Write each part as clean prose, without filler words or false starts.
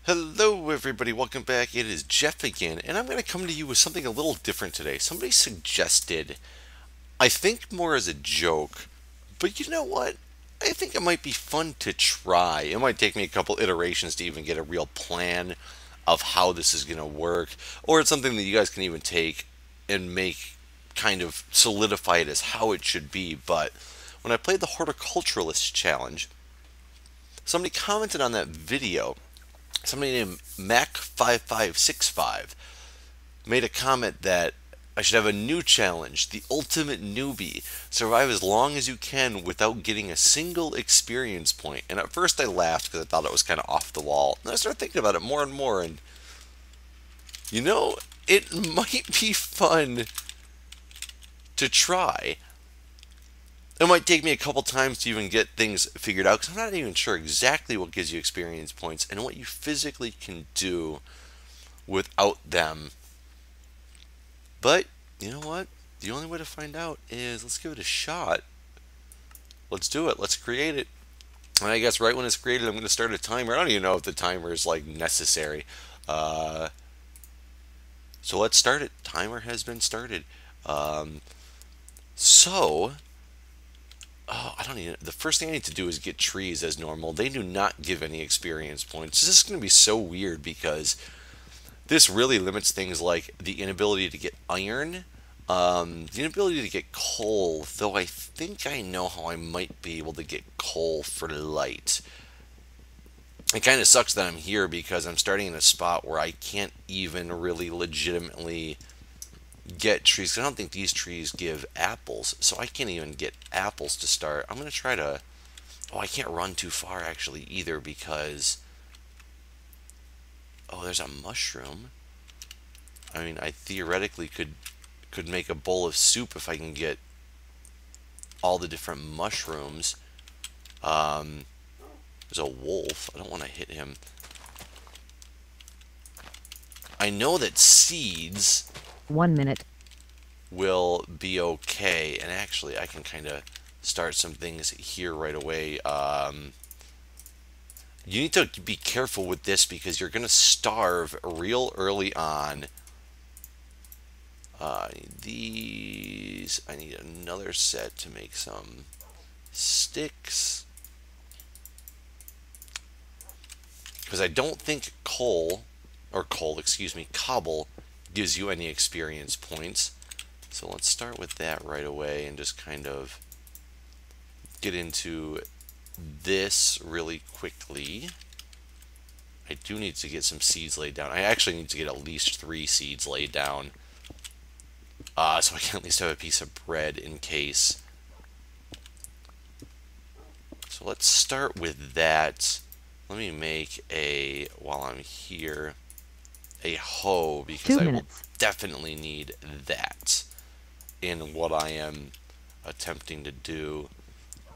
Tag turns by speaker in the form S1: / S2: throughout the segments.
S1: Hello, everybody. Welcome back. It is Jeff again, and I'm going to come to you with something a little different today. Somebody suggested, I think more as a joke, but you know what? I think it might be fun to try. It might take me a couple iterations to even get a real plan of how this is going to work, or it's something that you guys can even take and make kind of solidify it as how it should be. But when I played the Horticulturalist Challenge, somebody commented on that video. Somebody named Mac5565 made a comment that I should have a new challenge, the ultimate newbie. Survive as long as you can without getting a single experience point. And at first I laughed because I thought it was kind of off the wall. And I started thinking about it more and more, and it might be fun to try. It might take me a couple times to even get things figured out because I'm not even sure exactly what gives you experience points and what you physically can do without them. But you know what? The only way to find out is let's give it a shot. Let's do it. Let's create it. And I guess right when it's created, I'm going to start a timer. I don't even know if the timer is like necessary. Uh, so let's start it. Timer has been started. Um, so I don't even. The first thing I need to do is get trees as normal. They do not give any experience points. This is going to be so weird because this really limits things like the inability to get iron, the inability to get coal, though I think I know how I might be able to get coal for light. It kind of sucks that I'm here because I'm starting in a spot where I can't even really legitimately get trees. I don't think these trees give apples, so I can't even get apples to start. I'm going to try to... Oh, I can't run too far actually either because... Oh, there's a mushroom. I mean, I theoretically could make a bowl of soup if I can get all the different mushrooms. There's a wolf. I don't want to hit him. I know that seeds
S2: 1 minute.
S1: will be okay, and actually I can kind of start some things here right away. You need to be careful with this because you're going to starve real early on. I need another set to make some sticks. Because I don't think excuse me, cobble gives you any experience points. So let's start with that right away and just kind of get into this really quickly. I do need to get some seeds laid down. I actually need to get at least 3 seeds laid down. So I can at least have a piece of bread in case. So let's start with that. Let me make while I'm here, a hoe because
S2: Two
S1: I will
S2: minutes.
S1: definitely need that in what I am attempting to do.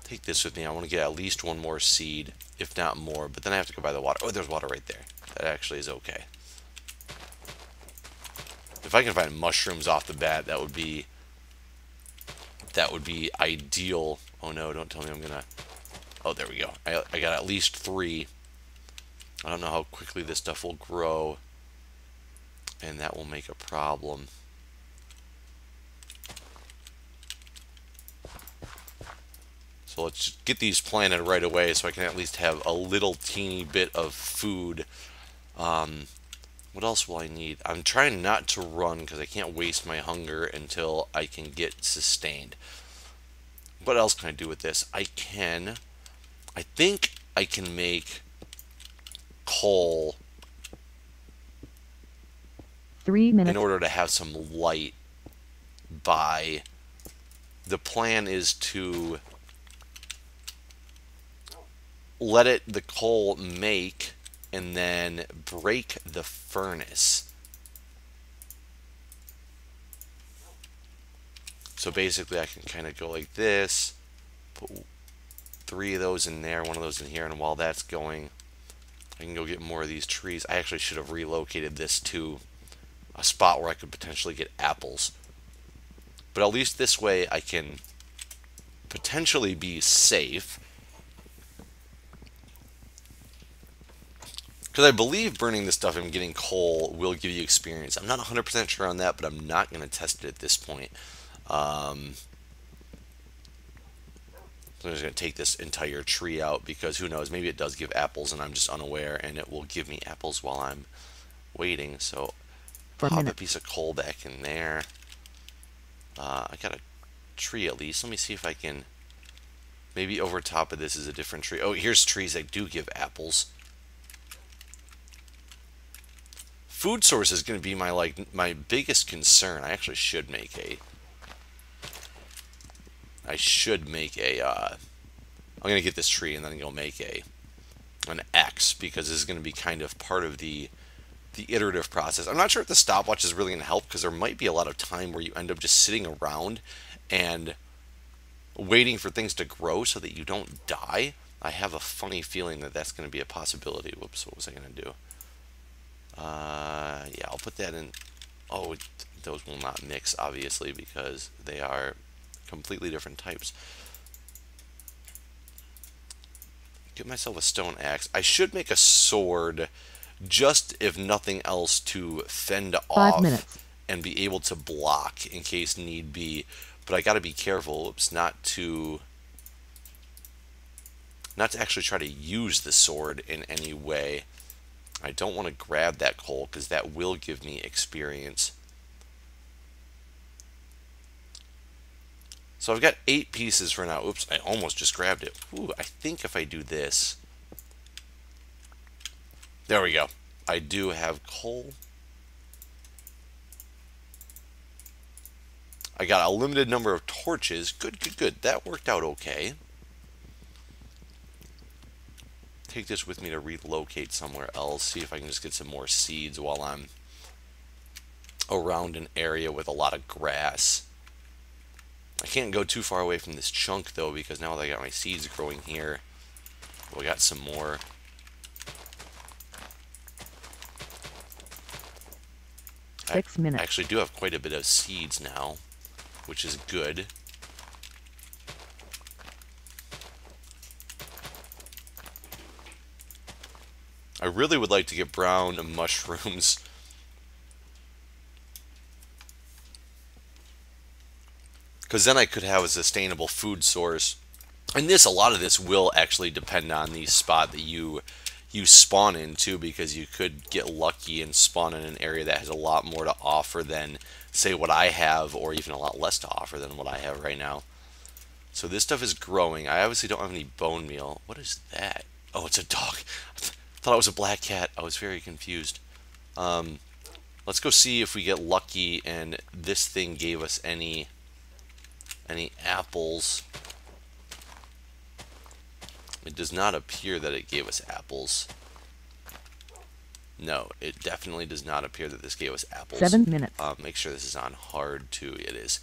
S1: Take this with me. I want to get at least one more seed, if not more, but then I have to go by the water. Oh, there's water right there. That actually is okay. If I can find mushrooms off the bat, that would be ideal. Oh no, don't tell me I'm gonna... Oh, there we go. I got at least 3. I don't know how quickly this stuff will grow, and that will make a problem. So let's get these planted right away so I can at least have a little teeny bit of food. What else will I need? I'm trying not to run because I can't waste my hunger until I can get sustained. What else can I do with this? I think I can make coal
S2: 3 minutes.
S1: in order to have some light by... The plan is to let the coal make and then break the furnace. So basically I can kind of go like this, put 3 of those in there, 1 of those in here, and while that's going, I can go get more of these trees. I actually should have relocated this to a spot where I could potentially get apples. But at least this way I can potentially be safe. Because I believe burning this stuff and getting coal will give you experience. I'm not 100% sure on that, but I'm not going to test it at this point. So I'm just going to take this entire tree out because who knows, maybe it does give apples and I'm just unaware and it will give me apples while I'm waiting. So pop a piece of coal back in there. I got a tree at least. Let me see if I can, maybe over top of this is a different tree. Oh, here's trees that do give apples. Food source is going to be my biggest concern. I actually should make a I'm going to get this tree and then go make an X because this is going to be kind of part of the iterative process. I'm not sure if the stopwatch is really going to help because there might be a lot of time where you end up just sitting around and waiting for things to grow so that you don't die. I have a funny feeling that that's going to be a possibility. Whoops, what was I going to do? Yeah, I'll put that in. Oh, those will not mix, obviously, because they are completely different types. Get myself a stone axe. I should make a sword, just if nothing else, to fend
S2: 5
S1: off
S2: minutes.
S1: and be able to block in case need be. But I got to be careful, oops, not to actually try to use the sword in any way. I don't want to grab that coal because that will give me experience. So I've got 8 pieces for now. Oops, I almost just grabbed it. Ooh, I think if I do this. There we go. I do have coal. I got a limited number of torches. Good, good, good. That worked out okay. Take this with me to relocate somewhere else. See if I can just get some more seeds while I'm around an area with a lot of grass. I can't go too far away from this chunk though because now that I got my seeds growing here, we got some more.
S2: Six minutes.
S1: I actually do have quite a bit of seeds now, which is good. I really would like to get brown mushrooms. Because then I could have a sustainable food source. And a lot of this will actually depend on the spot that you spawn into, because you could get lucky and spawn in an area that has a lot more to offer than, say, what I have, or even a lot less to offer than what I have right now. So this stuff is growing. I obviously don't have any bone meal. What is that? Oh, it's a dog. I thought it was a black cat. I was very confused. Let's go see if we get lucky and this thing gave us any apples. It does not appear that it gave us apples. No, it definitely does not appear that this gave us apples.
S2: 7 minutes.
S1: Make sure this is on hard too. It is.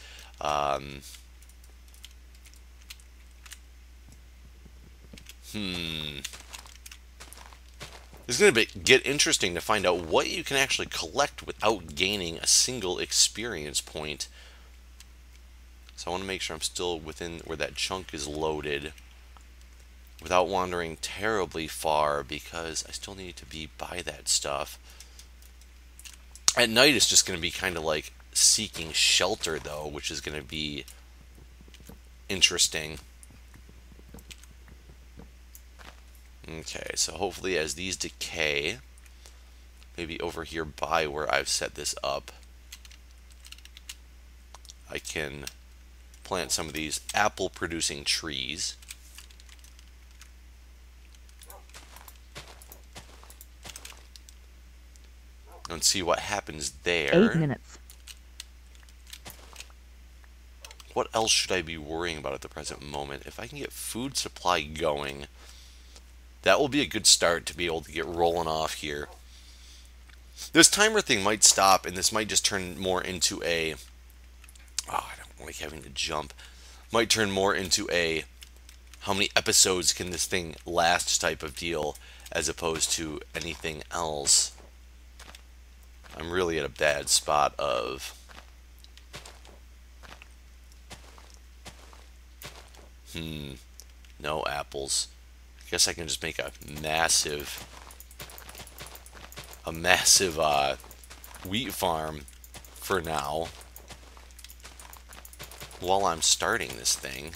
S1: It's going to get interesting to find out what you can actually collect without gaining a single experience point. So I want to make sure I'm still within where that chunk is loaded without wandering terribly far, because I still need to be by that stuff. At night it's just going to be kind of like seeking shelter though, which is going to be interesting. Okay, so hopefully as these decay, maybe over here by where I've set this up, I can plant some of these apple producing trees. And see what happens there.
S2: 8 minutes.
S1: What else should I be worrying about at the present moment? If I can get food supply going, that will be a good start to be able to get rolling off here. This timer thing might stop, and this might just turn more into a... Oh, I don't like having to jump. Might turn more into a how many episodes can this thing last type of deal, as opposed to anything else. I'm really at a bad spot of... No apples. I guess I can just make a massive a massive wheat farm for now while I'm starting this thing.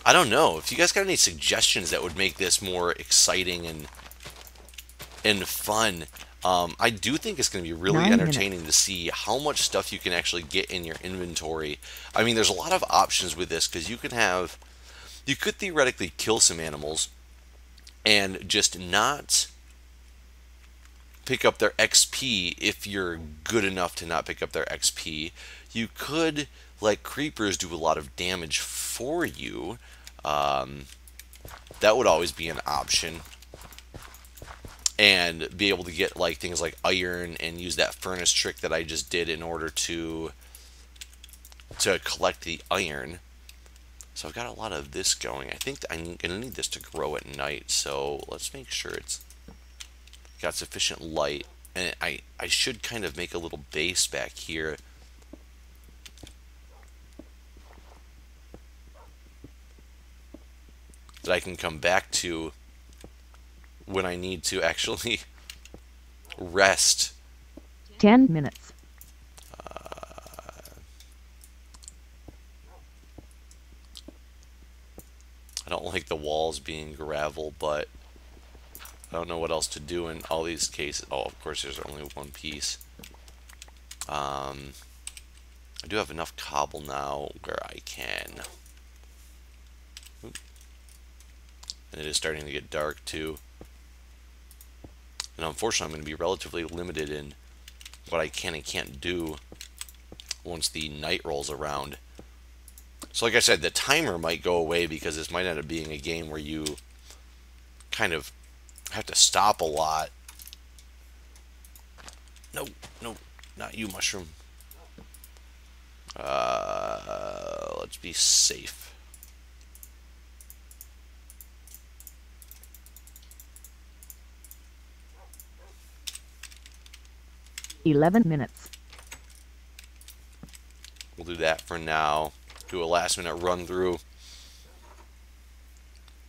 S1: I don't know if you guys got any suggestions that would make this more exciting and fun. I do think it's going to be really
S2: 9
S1: entertaining
S2: minutes.
S1: to see how much stuff you can actually get in your inventory. I mean, there's a lot of options with this because you could theoretically kill some animals and just not pick up their XP if you're good enough to not pick up their XP. You could, like creepers, do a lot of damage for you. That would always be an option. And be able to get like things like iron and use that furnace trick that I just did in order to collect the iron. So I've got a lot of this going. I think I'm gonna need this to grow at night, so let's make sure it's got sufficient light. And I should kind of make a little base back here that I can come back to when I need to actually rest.
S2: 10 minutes.
S1: I don't like the walls being gravel, but I don't know what else to do in all these cases. Oh, of course, there's only one piece. I do have enough cobble now where I can. Oop. And it is starting to get dark too. And unfortunately, I'm going to be relatively limited in what I can and can't do once the night rolls around. So like I said, the timer might go away because this might end up being a game where you kind of have to stop a lot. No, no, not you, mushroom. Let's be safe.
S2: Eleven minutes.
S1: We'll do that for now. Do a last minute run through.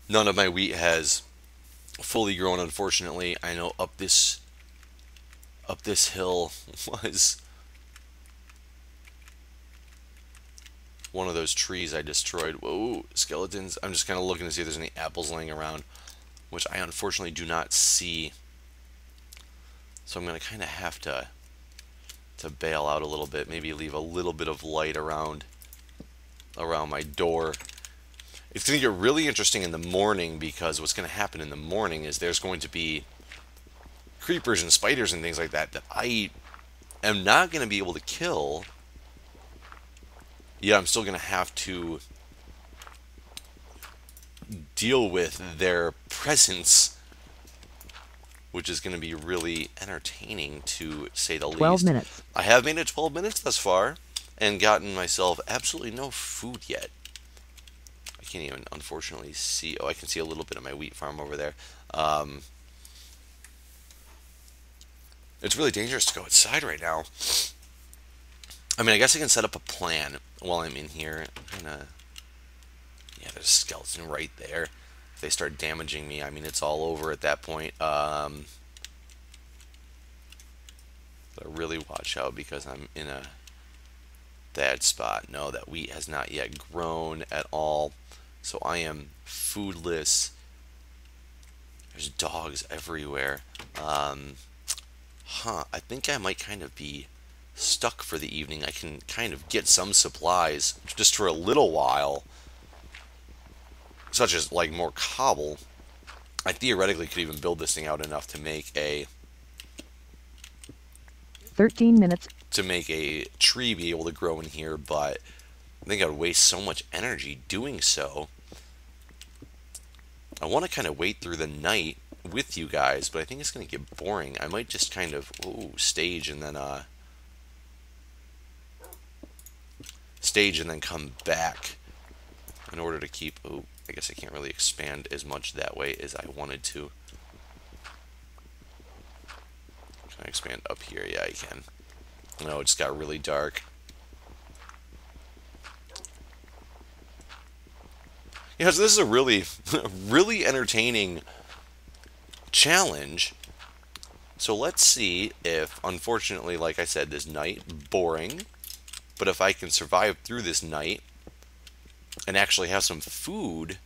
S1: None of my wheat has fully grown, unfortunately. I know up this hill was one of those trees I destroyed. Whoa, skeletons. I'm just kind of looking to see if there's any apples laying around, which I unfortunately do not see. So I'm going to kind of have to bail out a little bit, maybe leave a little bit of light around my door. It's going to get really interesting in the morning because what's going to happen in the morning is there's going to be creepers and spiders and things like that that I am not going to be able to kill. Yeah, I'm still going to have to deal with their presence, which is going to be really entertaining to say the
S2: 12
S1: least.
S2: minutes.
S1: I have made it 12 minutes thus far and gotten myself absolutely no food yet. I can't even, unfortunately, see. Oh, I can see a little bit of my wheat farm over there. It's really dangerous to go outside right now. I mean, I guess I can set up a plan while I'm in here. Yeah, there's a skeleton right there. If they start damaging me, I mean, it's all over at that point. But really watch out because I'm in a bad spot. No, that wheat has not yet grown at all. So I am foodless. There's dogs everywhere. I think I might kind of be stuck for the evening. I can kind of get some supplies just for a little while, such as like more cobble. I theoretically could even build this thing out enough to make a
S2: 13 minutes.
S1: tree be able to grow in here, but I think I would waste so much energy doing so. I want to kind of wait through the night with you guys, but I think it's going to get boring. I might just kind of stage and then come back in order to keep. Oh, I guess I can't really expand as much that way as I wanted to. Can I expand up here? Yeah, I can. No, it just got really dark. Yeah, so this is a really, really entertaining challenge. So let's see if, unfortunately, like I said, this night, boring, but if I can survive through this night and actually have some food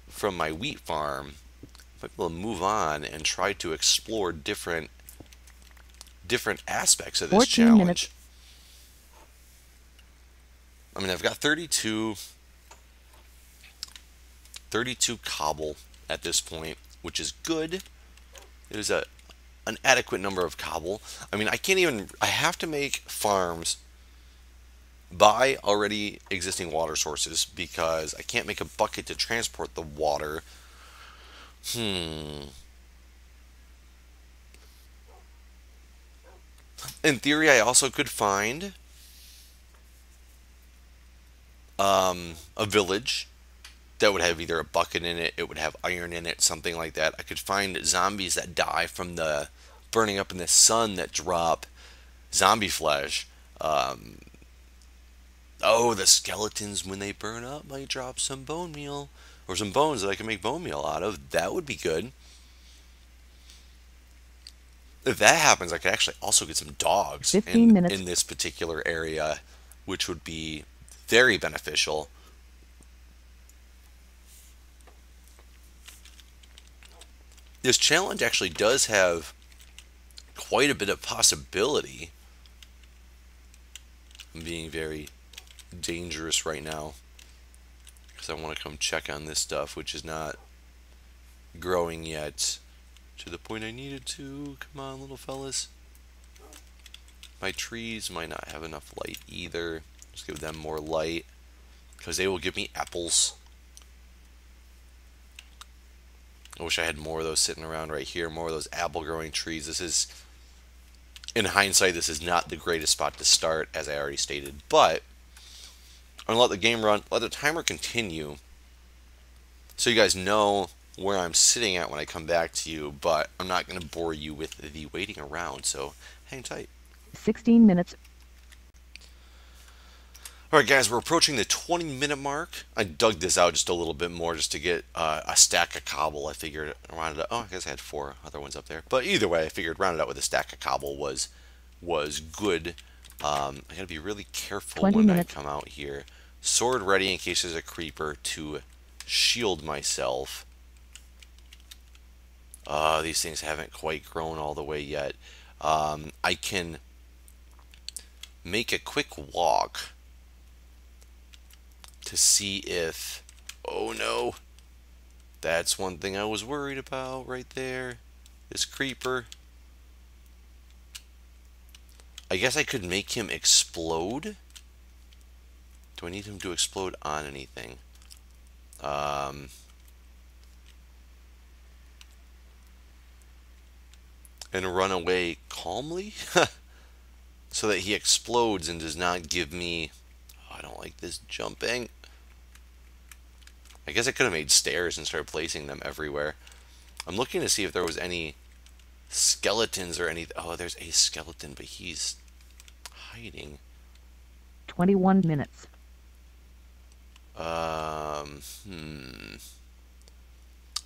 S1: from my wheat farm, I might be able to move on and try to explore different aspects of this
S2: 14 minutes.
S1: challenge. I mean, I've got 32 cobble at this point, which is good. It is an adequate number of cobble. I mean, I have to make farms by already existing water sources because I can't make a bucket to transport the water. In theory, I also could find a village that would have either a bucket in it, it would have iron in it, something like that. I could find zombies that die from the burning up in the sun that drop zombie flesh. Oh, the skeletons, when they burn up, might drop some bone meal or some bones that I can make bone meal out of. That would be good. If that happens, I could actually also get some dogs
S2: 15 minutes.
S1: in this particular area, which would be very beneficial. This challenge actually does have quite a bit of possibility. I'm being very dangerous right now because I want to come check on this stuff, which is not growing yet to the point I needed to. Come on, little fellas. My trees might not have enough light either. Just give them more light because they will give me apples. I wish I had more of those sitting around right here, more of those apple growing trees. This is, in hindsight, this is not the greatest spot to start, as I already stated, but I'm going to let the game run, let the timer continue, so you guys know where I'm sitting at when I come back to you, but I'm not going to bore you with the waiting around, so hang tight.
S2: 16 minutes.
S1: Alright guys, we're approaching the 20-minute mark. I dug this out just a little bit more just to get a stack of cobble. I figured round it up. Oh, I guess I had 4 other ones up there. But either way, I figured rounded out with a stack of cobble was good. I gotta be really careful
S2: 20
S1: when
S2: minutes.
S1: I come out here. Sword ready in case there's a creeper to shield myself. These things haven't quite grown all the way yet. I can make a quick walk to see if... Oh no! That's one thing I was worried about right there. This creeper. I guess I could make him explode. Do I need him to explode on anything? And run away calmly? So that he explodes and does not give me... Oh, I don't like this jumping. I guess I could have made stairs and started placing them everywhere. I'm looking to see if there was any skeletons or anything. Oh, there's a skeleton, but he's hiding.
S2: 21 minutes.
S1: I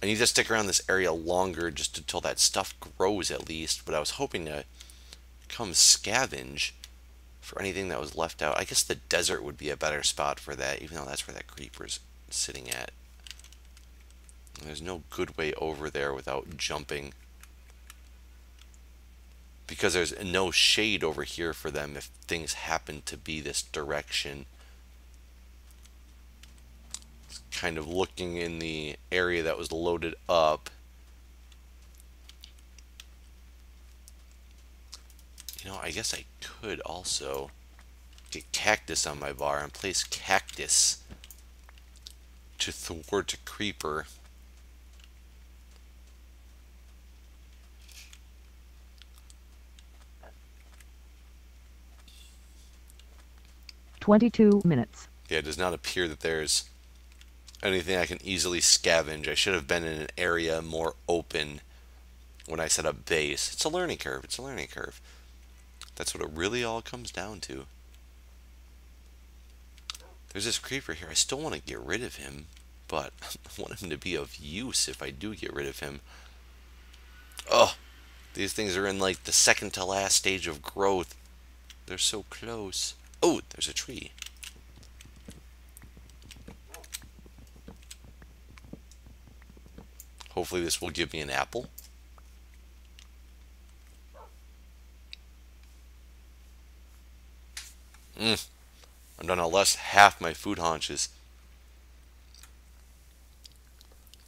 S1: need to stick around this area longer just until that stuff grows at least. But I was hoping to come scavenge for anything that was left out. I guess the desert would be a better spot for that, even though that's where that creeper's sitting at. There's no good way over there without jumping, because there's no shade over here for them if things happen to be this direction. It's kind of looking in the area that was loaded up. You know, I guess I could also get cactus on my bar and place cactus to thwart a creeper.
S2: Twenty-two minutes.
S1: Yeah, it does not appear that there's anything I can easily scavenge. I should have been in an area more open when I set up base. It's a learning curve. It's a learning curve. That's what it really all comes down to. There's this creeper here. I still want to get rid of him, but I want him to be of use if I do get rid of him. Oh, These things are in like the second to last stage of growth. They're so close. Oh, there's a tree. Hopefully this will give me an apple. I'm down to less half my food haunches.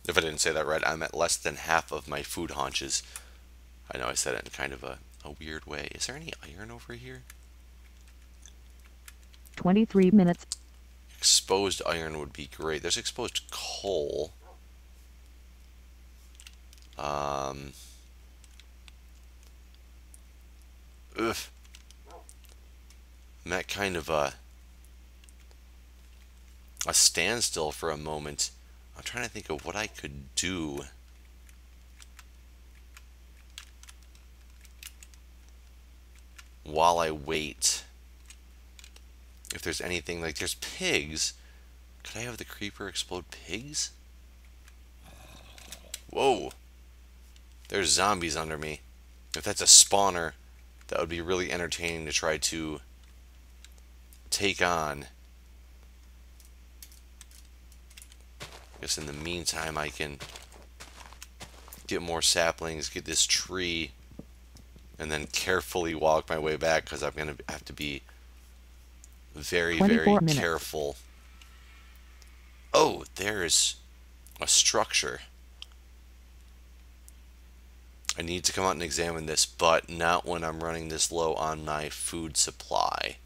S1: If I didn't say that right, I'm at less than half of my food haunches. I know I said it in kind of a weird way. Is there any iron over here?
S2: 23 minutes.
S1: Exposed iron would be great. There's exposed coal. Ugh. I'm at kind of a standstill for a moment. I'm trying to think of what I could do. While I wait. If there's anything, like there's pigs. Could I have the creeper explode pigs? Whoa. There's zombies under me. If that's a spawner, that would be really entertaining to try to take on. I guess in the meantime I can get more saplings, get this tree, and then carefully walk my way back because I'm going to have to be very, very careful. Oh, there's a structure. I need to come out and examine this, but not when I'm running this low on my food supply.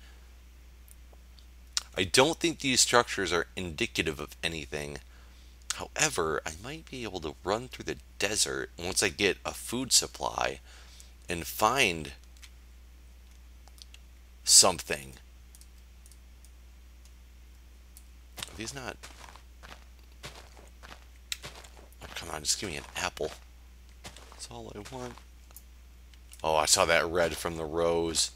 S1: I don't think these structures are indicative of anything. However, I might be able to run through the desert once I get a food supply and find something. Are these not... Oh, come on, just give me an apple. That's all I want. Oh, I saw that red from the rose.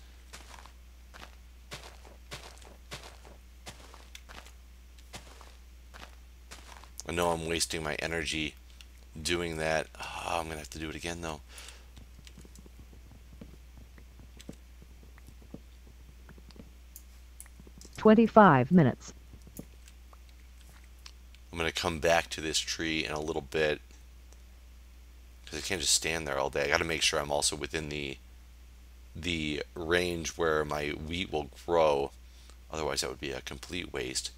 S1: I know I'm wasting my energy doing that. Oh, I'm going to have to do it again, though.
S2: "25 minutes.
S1: I'm going to come back to this tree in a little bit. Because I can't just stand there all day. I got to make sure I'm also within the range where my wheat will grow. Otherwise, that would be a complete waste.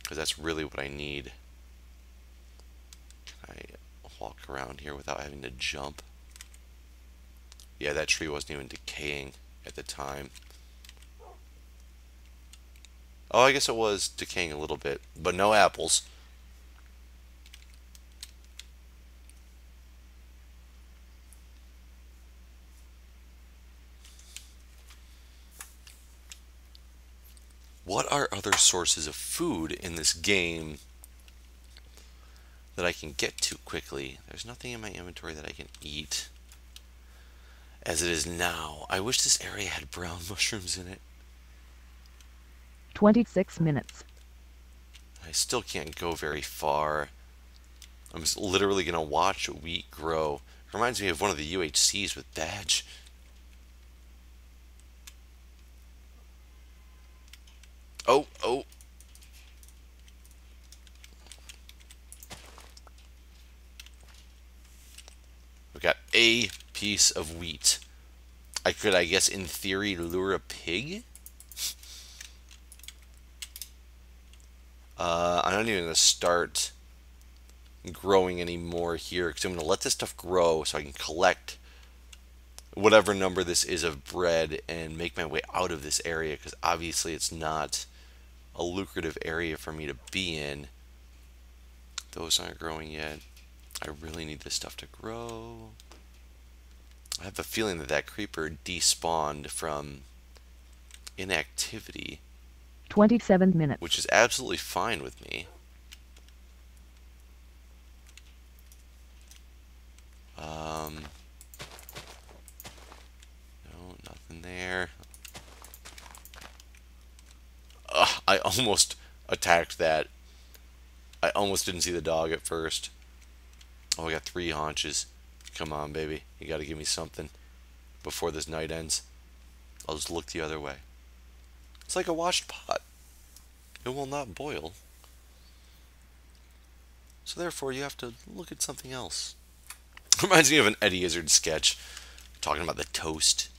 S1: Because that's really what I need. Can I walk around here without having to jump? Yeah, that tree wasn't even decaying at the time. Oh, I guess it was decaying a little bit. But no apples. What are other sources of food in this game that I can get to quickly? There's nothing in my inventory that I can eat as it is now. I wish this area had brown mushrooms in it.
S2: 26 minutes.
S1: I still can't go very far. I'm just literally going to watch wheat grow. It reminds me of one of the UHCs with Badge. Oh, oh. We've got a piece of wheat. I could, I guess, in theory, lure a pig. I'm not even going to start growing anymore here because I'm going to let this stuff grow so I can collect whatever number this is of bread and make my way out of this area because obviously it's not a lucrative area for me to be in. Those aren't growing yet. I really need this stuff to grow. I have a feeling that that creeper despawned from inactivity.
S2: 27 minutes.
S1: Which is absolutely fine with me. No, nothing there. I almost attacked that. I almost didn't see the dog at first. Oh, I got 3 haunches. Come on, baby. You gotta give me something before this night ends. I'll just look the other way. It's like a washed pot. It will not boil. So therefore, you have to look at something else. Reminds me of an Eddie Izzard sketch talking about the toast.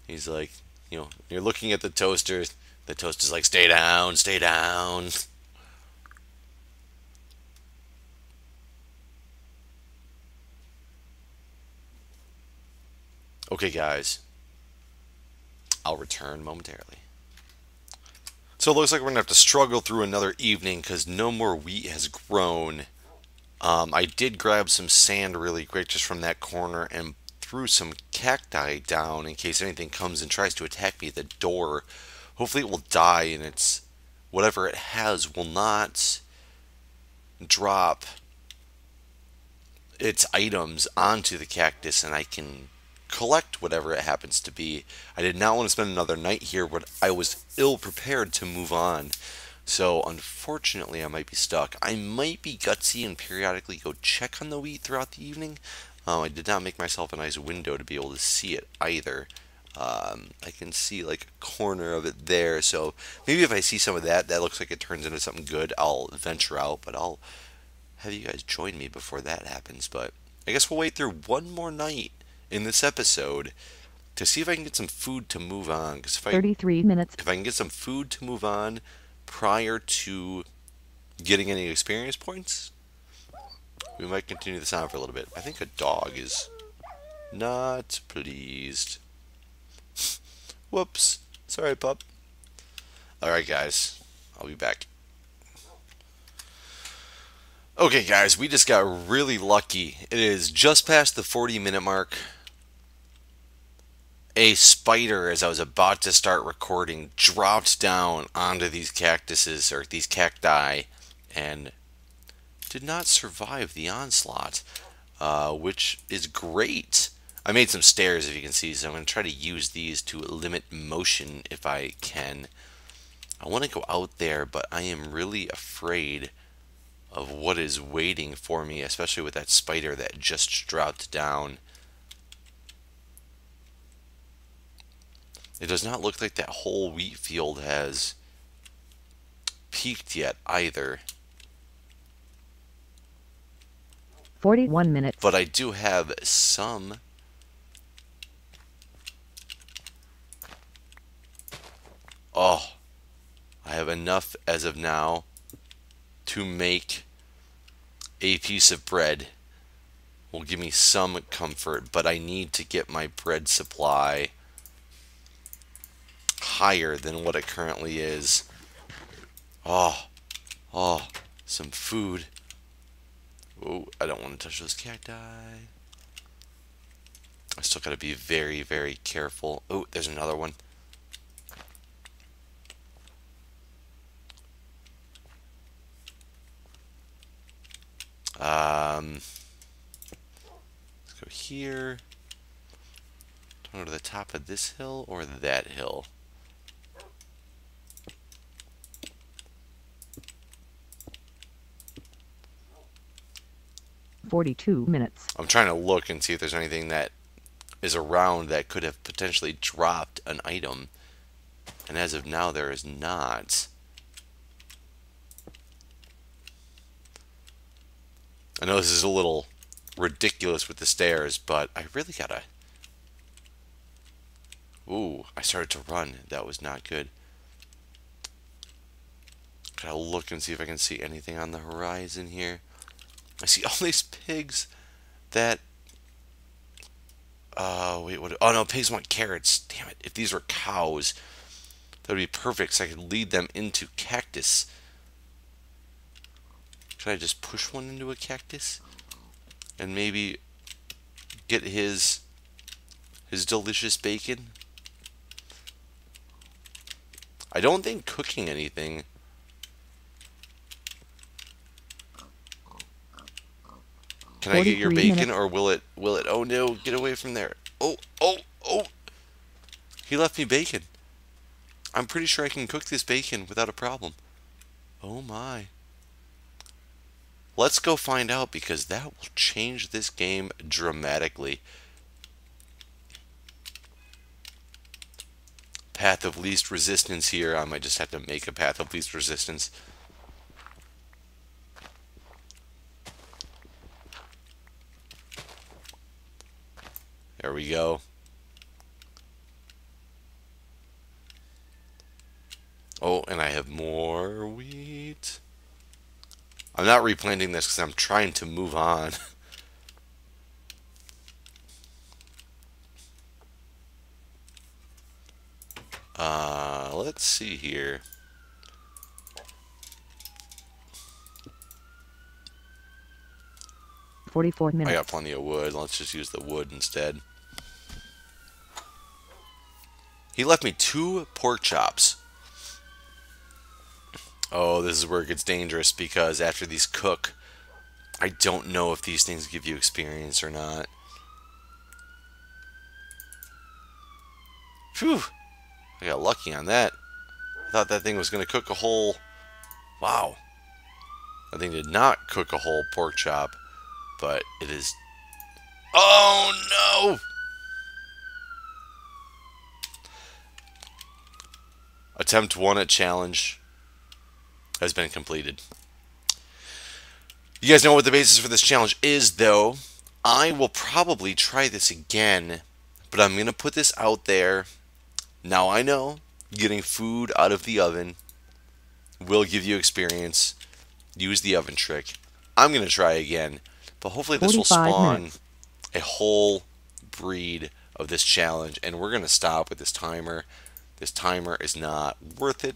S1: He's like, you're looking at the toaster. The toaster's like, stay down, stay down. Okay, guys. I'll return momentarily. So it looks like we're going to have to struggle through another evening because no more wheat has grown. I did grab some sand really quick just from that corner and threw some cacti down in case anything comes and tries to attack me at the door. Hopefully it will die and whatever it has will not drop its items onto the cactus and I can collect whatever it happens to be. I did not want to spend another night here, but I was ill prepared to move on. So unfortunately I might be stuck. I might be gutsy and periodically go check on the wheat throughout the evening. I did not make myself a nice window to be able to see it either. I can see like a corner of it there, so maybe if I see some of that looks like it turns into something good, I'll venture out, but I'll have you guys join me before that happens. But I guess we'll wait through one more night in this episode to see if I can get some food to move on. Because
S2: 33 minutes.
S1: If I can get some food to move on prior to getting any experience points, we might continue this on for a little bit. I think a dog is not pleased. Whoops. Sorry, pup. Alright, guys. I'll be back. Okay, guys. We just got really lucky. It is just past the 40-minute mark. A spider, as I was about to start recording, dropped down onto these cactuses, or these cacti, and did not survive the onslaught, which is great. I made some stairs, if you can see, so I'm going to try to use these to limit motion if I can. I want to go out there, but I am really afraid of what is waiting for me, especially with that spider that just dropped down. It does not look like that whole wheat field has peaked yet either.
S2: 41 minutes.
S1: But I do have some. Oh, I have enough as of now to make a piece of bread. Will give me some comfort, but I need to get my bread supply higher than what it currently is. Oh, some food. Oh, I don't want to touch those cacti. I still got to be very, very careful. Oh, there's another one. Let's go here. Do I go to the top of this hill or that hill?
S2: 42 minutes.
S1: I'm trying to look and see if there's anything that is around that could have potentially dropped an item. And as of now, there is not. I know this is a little ridiculous with the stairs, but I really gotta... Ooh, I started to run. That was not good. Gotta look and see if I can see anything on the horizon here. I see all these pigs that... wait, what? Oh no, pigs want carrots. Damn it. If these were cows, that would be perfect so I could lead them into cactus. Should I just push one into a cactus? And maybe get his delicious bacon? I don't think cooking anything... Can I get your bacon,
S2: minutes.
S1: or will it, oh no, get away from there. Oh. He left me bacon. I'm pretty sure I can cook this bacon without a problem. Oh my. Let's go find out, because that will change this game dramatically. Path of least resistance here. I might just have to make a path of least resistance. There we go. Oh, and I have more wheat. I'm not replanting this because I'm trying to move on. Let's see here.
S2: 44
S1: I got
S2: minutes.
S1: plenty of wood. Let's just use the wood instead. He left me 2 pork chops. Oh, this is where it gets dangerous, because after these cook, I don't know if these things give you experience or not. Phew! I got lucky on that. I thought that thing was going to cook a whole... Wow. That thing did not cook a whole pork chop, but it is... Oh, no! Attempt 1 at challenge has been completed. You guys know what the basis for this challenge is, though. I will probably try this again, but I'm going to put this out there. Now I know getting food out of the oven will give you experience. Use the oven trick. I'm going to try again, but hopefully this will
S2: 45
S1: spawn
S2: minutes.
S1: a whole breed of this challenge, and we're going to stop with this timer. This timer is not worth it.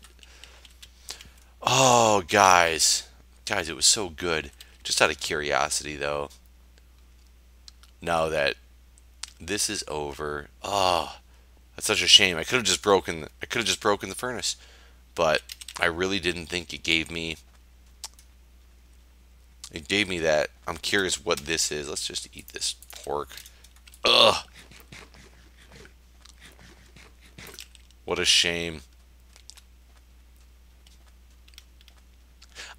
S1: Oh, guys, it was so good. Just out of curiosity, though, now that this is over, oh, that's such a shame. I could have just broken the furnace, but I really didn't think it gave me that. I'm curious what this is. Let's just eat this pork. Ugh. What a shame.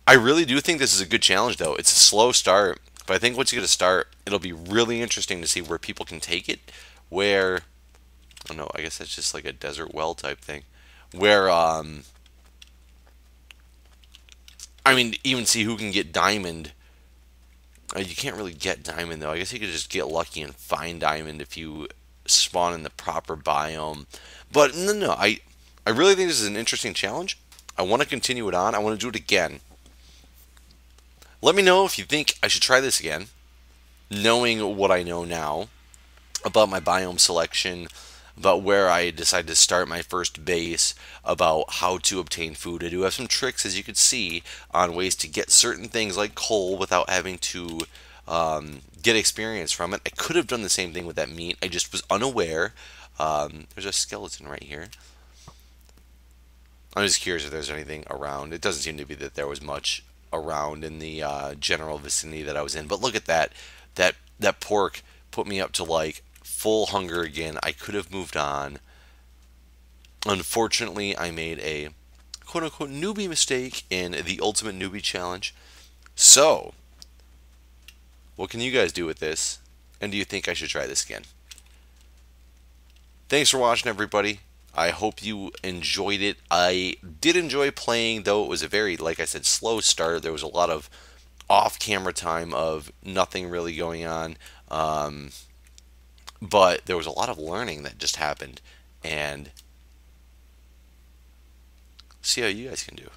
S1: I really do think this is a good challenge, though. It's a slow start, but I think once you get a start, it'll be really interesting to see where people can take it. Where, I don't know, I guess that's just like a desert well type thing. Where, I mean, even see who can get diamond. You can't really get diamond, though. I guess you could just get lucky and find diamond if you spawn in the proper biome. But no, I really think this is an interesting challenge. I want to continue it on. I want to do it again. Let me know if you think I should try this again, knowing what I know now about my biome selection, about where I decided to start my first base, about how to obtain food. I do have some tricks, as you can see, on ways to get certain things like coal without having to get experience from it. I could have done the same thing with that meat. I just was unaware. There's a skeleton right here. I'm just curious if there's anything around. It doesn't seem to be that there was much around in the general vicinity that I was in. But look at that. That pork put me up to like full hunger again. I could have moved on. Unfortunately, I made a quote-unquote newbie mistake in the Ultimate Newbie Challenge. So, what can you guys do with this? And do you think I should try this again? Thanks for watching, everybody. I hope you enjoyed it. I did enjoy playing, though it was a very, like I said, slow start. There was a lot of off-camera time of nothing really going on. But there was a lot of learning that just happened. And see how you guys can do.